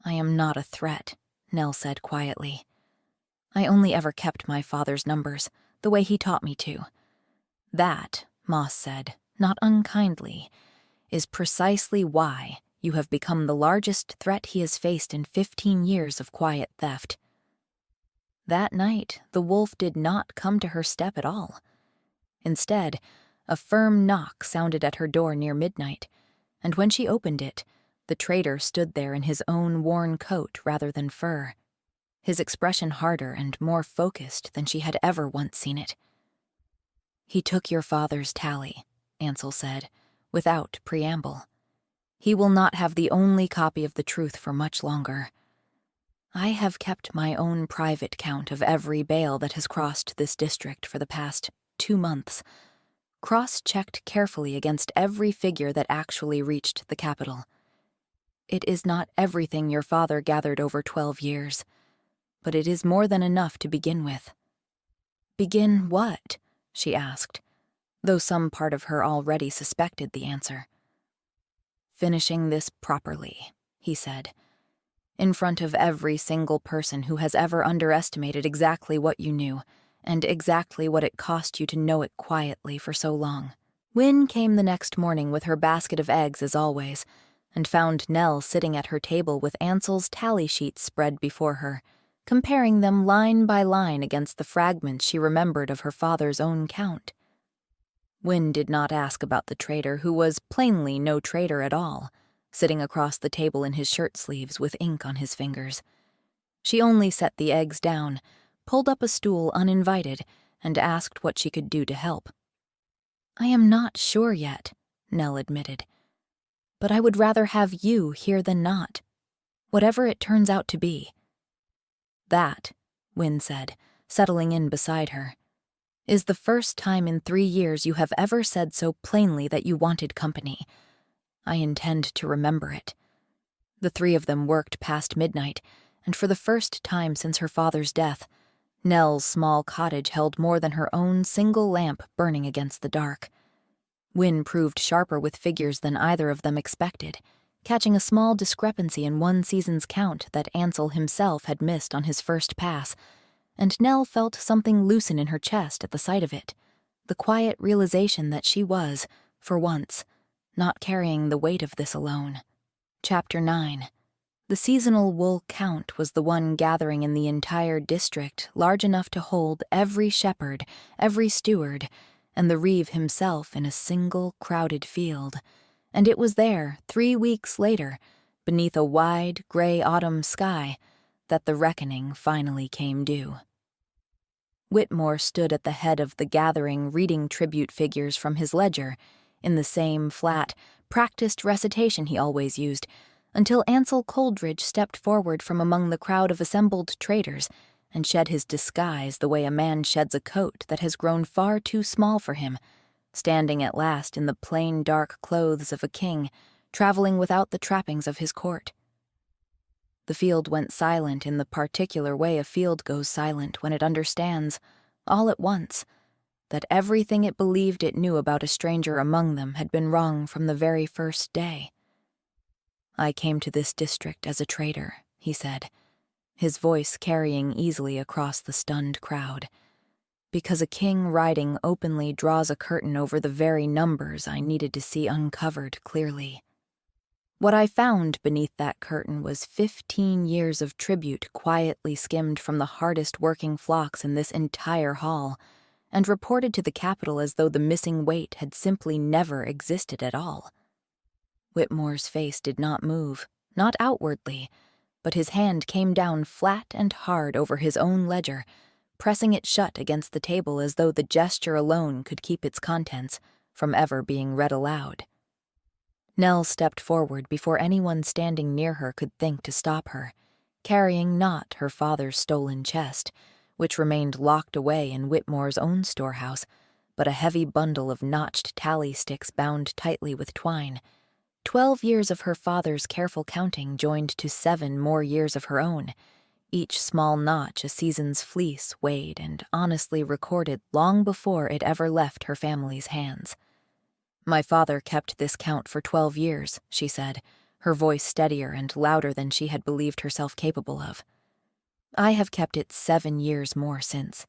I am not a threat, Nell said quietly. I only ever kept my father's numbers, the way he taught me to. That, Moss said, not unkindly, is precisely why you have become the largest threat he has faced in 15 years of quiet theft. That night, the wolf did not come to her step at all. Instead, a firm knock sounded at her door near midnight, and when she opened it, the trader stood there in his own worn coat rather than fur, his expression harder and more focused than she had ever once seen it. He took your father's tally, Ansel said, without preamble. He will not have the only copy of the truth for much longer. I have kept my own private count of every bale that has crossed this district for the past 2 months, cross-checked carefully against every figure that actually reached the capital. It is not everything your father gathered over 12 years, but it is more than enough to begin with. Begin what? She asked, though some part of her already suspected the answer. Finishing this properly, he said, in front of every single person who has ever underestimated exactly what you knew, and exactly what it cost you to know it quietly for so long. Wynne came the next morning with her basket of eggs as always, and found Nell sitting at her table with Ansel's tally sheets spread before her, comparing them line by line against the fragments she remembered of her father's own count. Wynne did not ask about the trader, who was plainly no trader at all, sitting across the table in his shirt sleeves with ink on his fingers. She only set the eggs down, pulled up a stool uninvited, and asked what she could do to help. I am not sure yet, Nell admitted, but I would rather have you here than not, whatever it turns out to be. That, Wynne said, settling in beside her, is the first time in 3 years you have ever said so plainly that you wanted company. I intend to remember it. The three of them worked past midnight, and for the first time since her father's death, Nell's small cottage held more than her own single lamp burning against the dark. Wynne proved sharper with figures than either of them expected, catching a small discrepancy in one season's count that Ansel himself had missed on his first pass, and Nell felt something loosen in her chest at the sight of it, the quiet realization that she was, for once, not carrying the weight of this alone. Chapter 9. The seasonal wool count was the one gathering in the entire district large enough to hold every shepherd, every steward, and the reeve himself in a single crowded field, and it was there, 3 weeks later, beneath a wide, gray autumn sky, that the reckoning finally came due. Whitmore stood at the head of the gathering reading tribute figures from his ledger, in the same flat, practiced recitation he always used, until Ansel Coldridge stepped forward from among the crowd of assembled traders and shed his disguise the way a man sheds a coat that has grown far too small for him, standing at last in the plain dark clothes of a king, traveling without the trappings of his court. The field went silent in the particular way a field goes silent when it understands, all at once, that everything it believed it knew about a stranger among them had been wrong from the very first day. "I came to this district as a trader," he said, his voice carrying easily across the stunned crowd, "because a king riding openly draws a curtain over the very numbers I needed to see uncovered clearly. What I found beneath that curtain was 15 years of tribute quietly skimmed from the hardest working flocks in this entire hall, and reported to the capital as though the missing weight had simply never existed at all." Whitmore's face did not move, not outwardly, but his hand came down flat and hard over his own ledger, pressing it shut against the table as though the gesture alone could keep its contents from ever being read aloud. Nell stepped forward before anyone standing near her could think to stop her, carrying not her father's stolen chest, which remained locked away in Whitmore's own storehouse, but a heavy bundle of notched tally sticks bound tightly with twine. 12 years of her father's careful counting joined to 7 more years of her own, each small notch a season's fleece weighed and honestly recorded long before it ever left her family's hands. "My father kept this count for 12 years, she said, her voice steadier and louder than she had believed herself capable of. "I have kept it 7 years more since.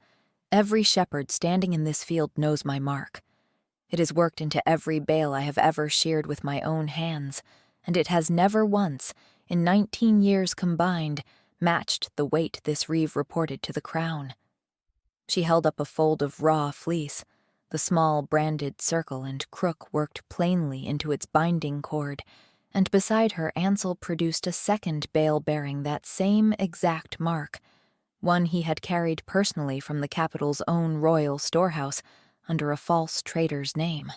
Every shepherd standing in this field knows my mark. It is worked into every bale I have ever sheared with my own hands, and it has never once, in 19 years combined, matched the weight this reeve reported to the crown." She held up a fold of raw fleece, the small branded circle and crook worked plainly into its binding cord, and beside her Ansel produced a second bale bearing that same exact mark, one he had carried personally from the capital's own royal storehouse, under a false trader's name.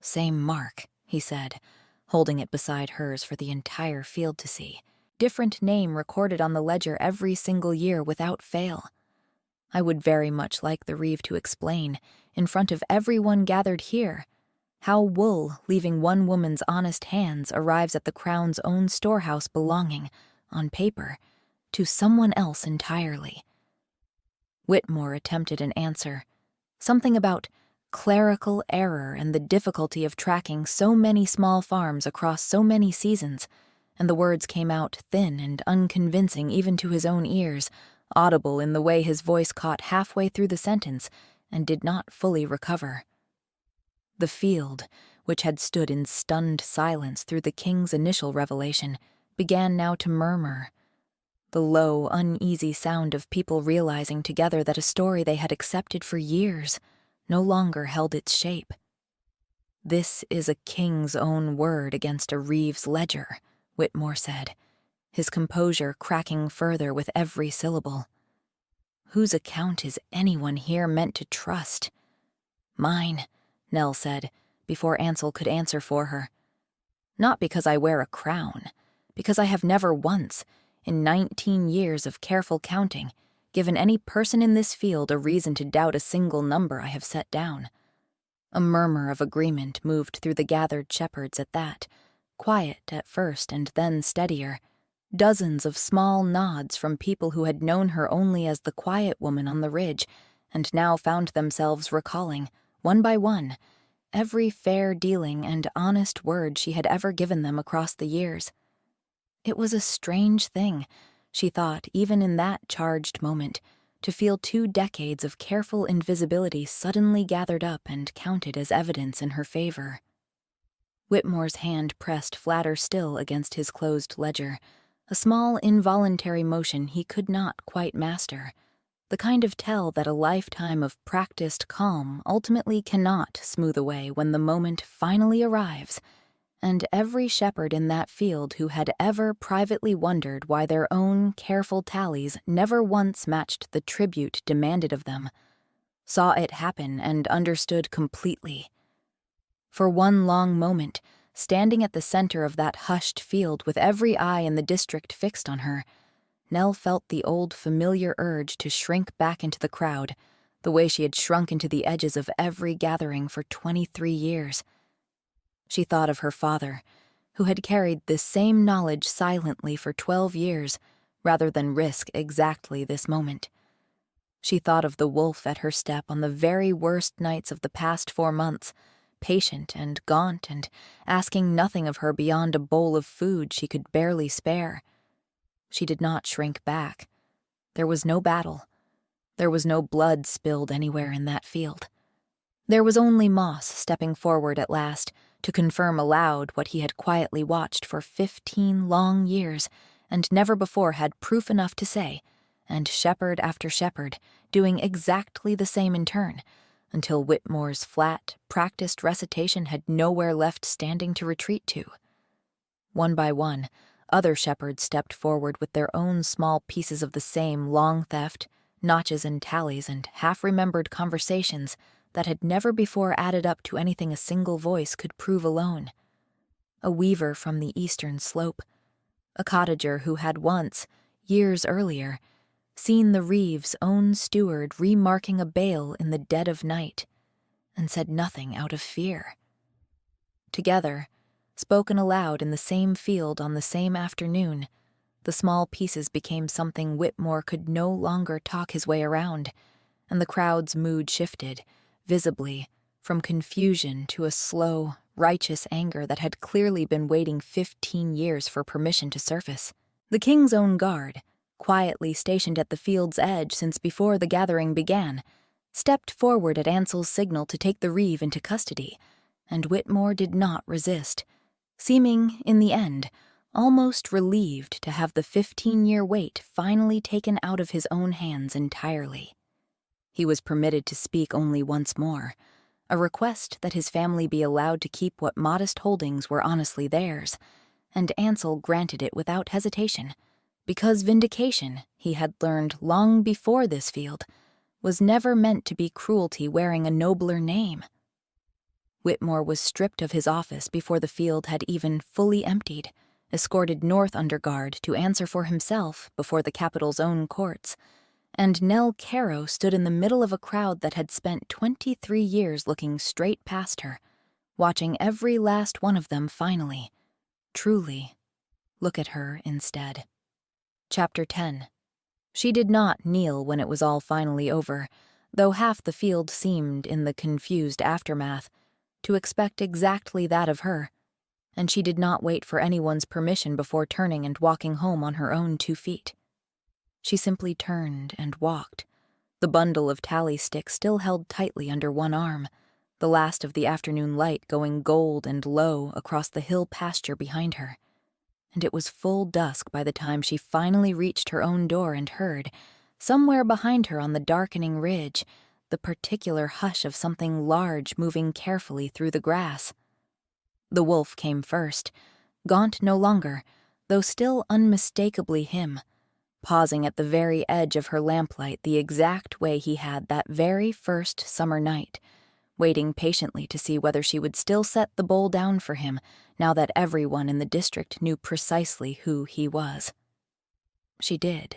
"Same mark," he said, holding it beside hers for the entire field to see. "Different name recorded on the ledger every single year without fail. I would very much like the reeve to explain, in front of everyone gathered here, how wool leaving one woman's honest hands arrives at the crown's own storehouse belonging, on paper, to someone else entirely." Whitmore attempted an answer, something about clerical error and the difficulty of tracking so many small farms across so many seasons, and the words came out thin and unconvincing even to his own ears, audible in the way his voice caught halfway through the sentence and did not fully recover. The field, which had stood in stunned silence through the king's initial revelation, began now to murmur, the low, uneasy sound of people realizing together that a story they had accepted for years no longer held its shape. "This is a king's own word against a reeve's ledger," Whitmore said, his composure cracking further with every syllable. "Whose account is anyone here meant to trust?" "Mine," Nell said, before Ansel could answer for her. "Not because I wear a crown, because I have never once, in 19 years of careful counting, given any person in this field a reason to doubt a single number I have set down." A murmur of agreement moved through the gathered shepherds at that, quiet at first and then steadier, dozens of small nods from people who had known her only as the quiet woman on the ridge and now found themselves recalling, one by one, every fair dealing and honest word she had ever given them across the years. It was a strange thing, she thought, even in that charged moment, to feel 2 decades of careful invisibility suddenly gathered up and counted as evidence in her favor. Whitmore's hand pressed flatter still against his closed ledger, a small involuntary motion he could not quite master, the kind of tell that a lifetime of practiced calm ultimately cannot smooth away when the moment finally arrives, and every shepherd in that field who had ever privately wondered why their own careful tallies never once matched the tribute demanded of them, saw it happen and understood completely. For one long moment, standing at the center of that hushed field with every eye in the district fixed on her, Nell felt the old familiar urge to shrink back into the crowd, the way she had shrunk into the edges of every gathering for 23 years. She thought of her father, who had carried this same knowledge silently for 12 years, rather than risk exactly this moment. She thought of the wolf at her step on the very worst nights of the past 4 months, patient and gaunt and asking nothing of her beyond a bowl of food she could barely spare. She did not shrink back. There was no battle. There was no blood spilled anywhere in that field. There was only Moss stepping forward at last to confirm aloud what he had quietly watched for 15 long years and never before had proof enough to say, and shepherd after shepherd doing exactly the same in turn, until Whitmore's flat, practiced recitation had nowhere left standing to retreat to. One by one, other shepherds stepped forward with their own small pieces of the same long theft, notches and tallies and half-remembered conversations that had never before added up to anything a single voice could prove alone. A weaver from the eastern slope, a cottager who had once, years earlier, seen the reeve's own steward remarking a bale in the dead of night, and said nothing out of fear. Together, spoken aloud in the same field on the same afternoon, the small pieces became something Whitmore could no longer talk his way around, and the crowd's mood shifted, visibly, from confusion to a slow, righteous anger that had clearly been waiting 15 years for permission to surface. The king's own guard, quietly stationed at the field's edge since before the gathering began, stepped forward at Ansel's signal to take the reeve into custody, and Whitmore did not resist, seeming, in the end, almost relieved to have the 15-year wait finally taken out of his own hands entirely. He was permitted to speak only once more, a request that his family be allowed to keep what modest holdings were honestly theirs, and Ansel granted it without hesitation, because vindication, he had learned long before this field, was never meant to be cruelty wearing a nobler name. Whitmore was stripped of his office before the field had even fully emptied, escorted north under guard to answer for himself before the capital's own courts, and Nell Kerrow stood in the middle of a crowd that had spent 23 years looking straight past her, watching every last one of them finally, truly, look at her instead. Chapter 10. She did not kneel when it was all finally over, though half the field seemed, in the confused aftermath, to expect exactly that of her, and she did not wait for anyone's permission before turning and walking home on her own 2 feet. She simply turned and walked, the bundle of tally sticks still held tightly under one arm, the last of the afternoon light going gold and low across the hill pasture behind her. And it was full dusk by the time she finally reached her own door and heard, somewhere behind her on the darkening ridge, the particular hush of something large moving carefully through the grass. The wolf came first, gaunt no longer, though still unmistakably him, pausing at the very edge of her lamplight the exact way he had that very first summer night, waiting patiently to see whether she would still set the bowl down for him now that everyone in the district knew precisely who he was. She did.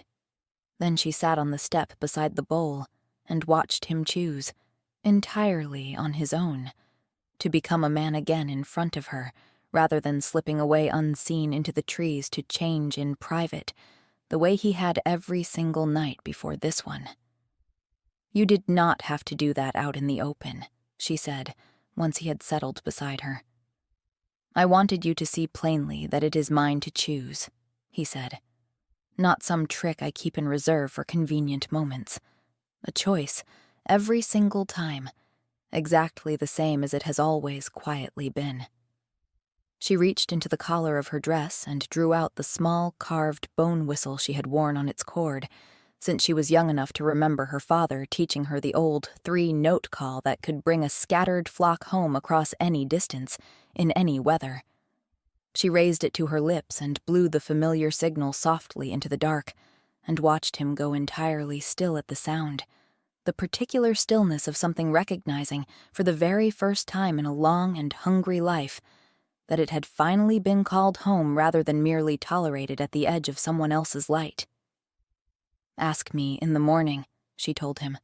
Then she sat on the step beside the bowl and watched him choose, entirely on his own, to become a man again in front of her, rather than slipping away unseen into the trees to change in private, the way he had every single night before this one. "You did not have to do that out in the open," she said, once he had settled beside her. "I wanted you to see plainly that it is mine to choose," he said. "Not some trick I keep in reserve for convenient moments. A choice, every single time, exactly the same as it has always quietly been." She reached into the collar of her dress and drew out the small carved bone whistle she had worn on its cord, since she was young enough to remember her father teaching her the old 3-note call that could bring a scattered flock home across any distance, in any weather. She raised it to her lips and blew the familiar signal softly into the dark, and watched him go entirely still at the sound, the particular stillness of something recognizing, for the very first time in a long and hungry life, that it had finally been called home rather than merely tolerated at the edge of someone else's light. "Ask me in the morning," she told him.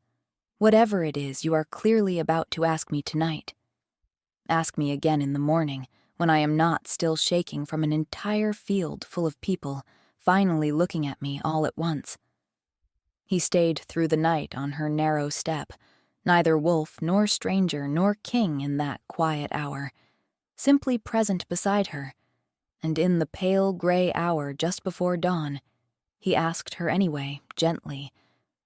"Whatever it is you are clearly about to ask me tonight. Ask me again in the morning, when I am not still shaking from an entire field full of people, finally looking at me all at once." He stayed through the night on her narrow step, neither wolf nor stranger nor king in that quiet hour, simply present beside her, and in the pale gray hour just before dawn, he asked her anyway, gently,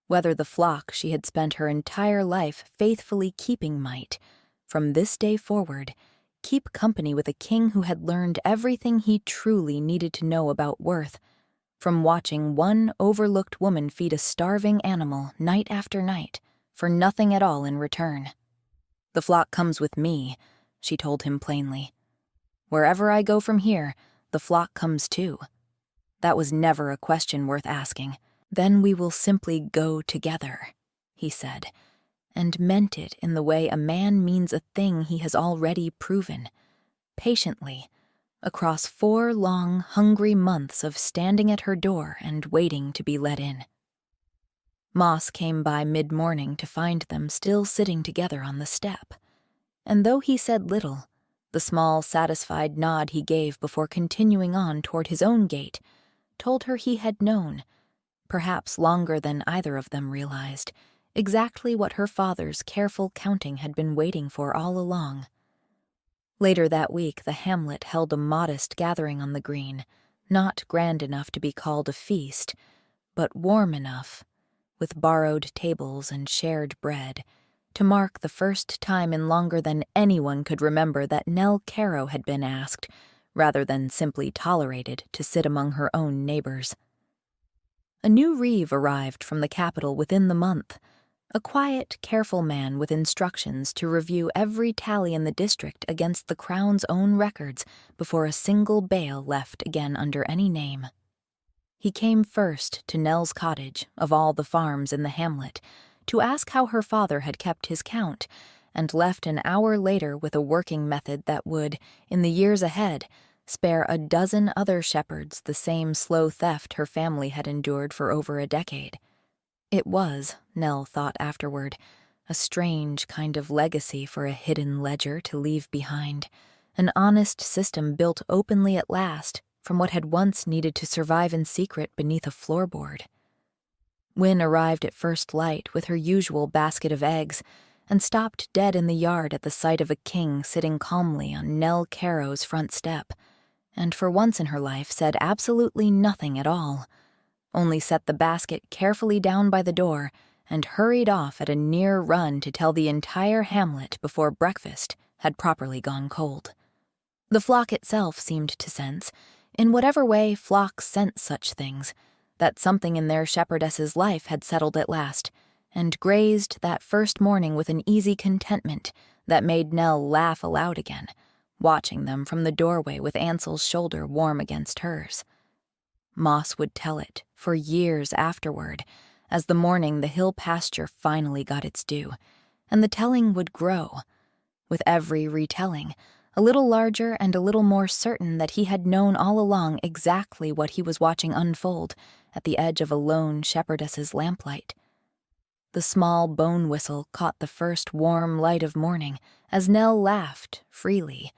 whether the flock she had spent her entire life faithfully keeping might, from this day forward, keep company with a king who had learned everything he truly needed to know about worth, from watching one overlooked woman feed a starving animal night after night, for nothing at all in return. "The flock comes with me," she told him plainly. "Wherever I go from here, the flock comes too. That was never a question worth asking. Then we will simply go together," he said, and meant it in the way a man means a thing he has already proven, patiently, across 4 long, hungry months of standing at her door and waiting to be let in. Moss came by mid-morning to find them still sitting together on the step, and though he said little, the small, satisfied nod he gave before continuing on toward his own gate told her he had known, perhaps longer than either of them realized, exactly what her father's careful counting had been waiting for all along. Later that week, the hamlet held a modest gathering on the green, not grand enough to be called a feast, but warm enough, with borrowed tables and shared bread, to mark the first time in longer than anyone could remember that Nell Kerrow had been asked, rather than simply tolerated, to sit among her own neighbors. A new reeve arrived from the capital within the month, a quiet, careful man with instructions to review every tally in the district against the Crown's own records before a single bale left again under any name. He came first to Nell's cottage, of all the farms in the hamlet, to ask how her father had kept his count, and left an hour later with a working method that would, in the years ahead, spare a dozen other shepherds the same slow theft her family had endured for over a decade. It was, Nell thought afterward, a strange kind of legacy for a hidden ledger to leave behind, an honest system built openly at last from what had once needed to survive in secret beneath a floorboard. Wynne arrived at first light with her usual basket of eggs and stopped dead in the yard at the sight of a king sitting calmly on Nell Kerrow's front step, and for once in her life said absolutely nothing at all, only set the basket carefully down by the door and hurried off at a near run to tell the entire hamlet before breakfast had properly gone cold. The flock itself seemed to sense, in whatever way flocks sense such things, that something in their shepherdess's life had settled at last, and grazed that first morning with an easy contentment that made Nell laugh aloud again, watching them from the doorway with Ansel's shoulder warm against hers. Moss would tell it, for years afterward, as the morning the hill pasture finally got its due, and the telling would grow, with every retelling, a little larger and a little more certain that he had known all along exactly what he was watching unfold at the edge of a lone shepherdess's lamplight. The small bone whistle caught the first warm light of morning as Nell laughed, freely,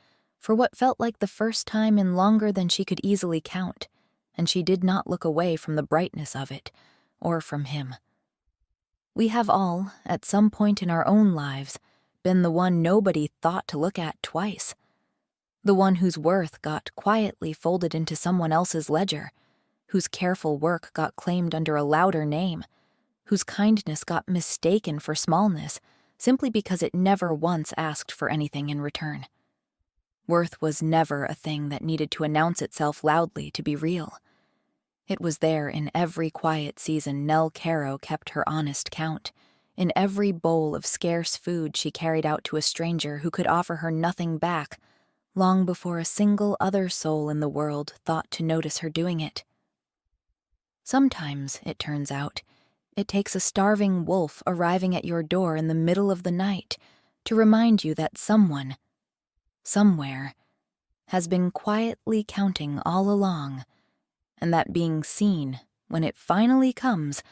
for what felt like the first time in longer than she could easily count, and she did not look away from the brightness of it, or from him. We have all, at some point in our own lives, been the one nobody thought to look at twice. The one whose worth got quietly folded into someone else's ledger, whose careful work got claimed under a louder name, whose kindness got mistaken for smallness simply because it never once asked for anything in return. Worth was never a thing that needed to announce itself loudly to be real. It was there in every quiet season Nell Kerrow kept her honest count, in every bowl of scarce food she carried out to a stranger who could offer her nothing back, long before a single other soul in the world thought to notice her doing it. Sometimes, it turns out, it takes a starving wolf arriving at your door in the middle of the night to remind you that someone, somewhere, has been quietly counting all along, and that being seen, when it finally comes,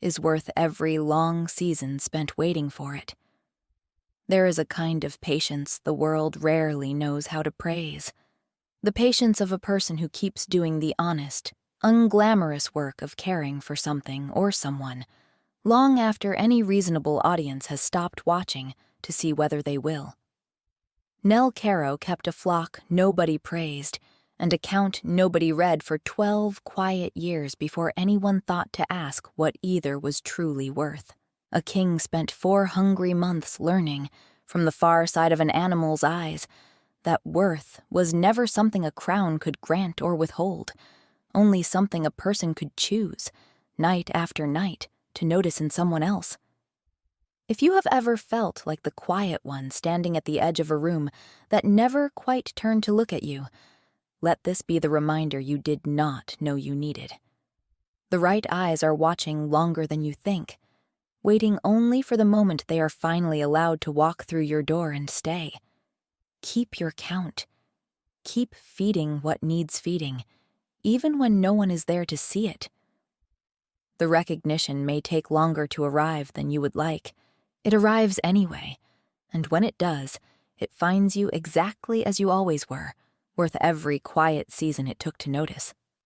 is worth every long season spent waiting for it. There is a kind of patience the world rarely knows how to praise. The patience of a person who keeps doing the honest, unglamorous work of caring for something or someone, long after any reasonable audience has stopped watching to see whether they will. Nell Kerrow kept a flock nobody praised, and a count nobody read for 12 quiet years before anyone thought to ask what either was truly worth. A king spent 4 hungry months learning, from the far side of an animal's eyes, that worth was never something a crown could grant or withhold, only something a person could choose, night after night, to notice in someone else. If you have ever felt like the quiet one standing at the edge of a room that never quite turned to look at you, let this be the reminder you did not know you needed. The right eyes are watching longer than you think, waiting only for the moment they are finally allowed to walk through your door and stay. Keep your count. Keep feeding what needs feeding, even when no one is there to see it. The recognition may take longer to arrive than you would like. It arrives anyway, and when it does, it finds you exactly as you always were, worth every quiet season it took to notice.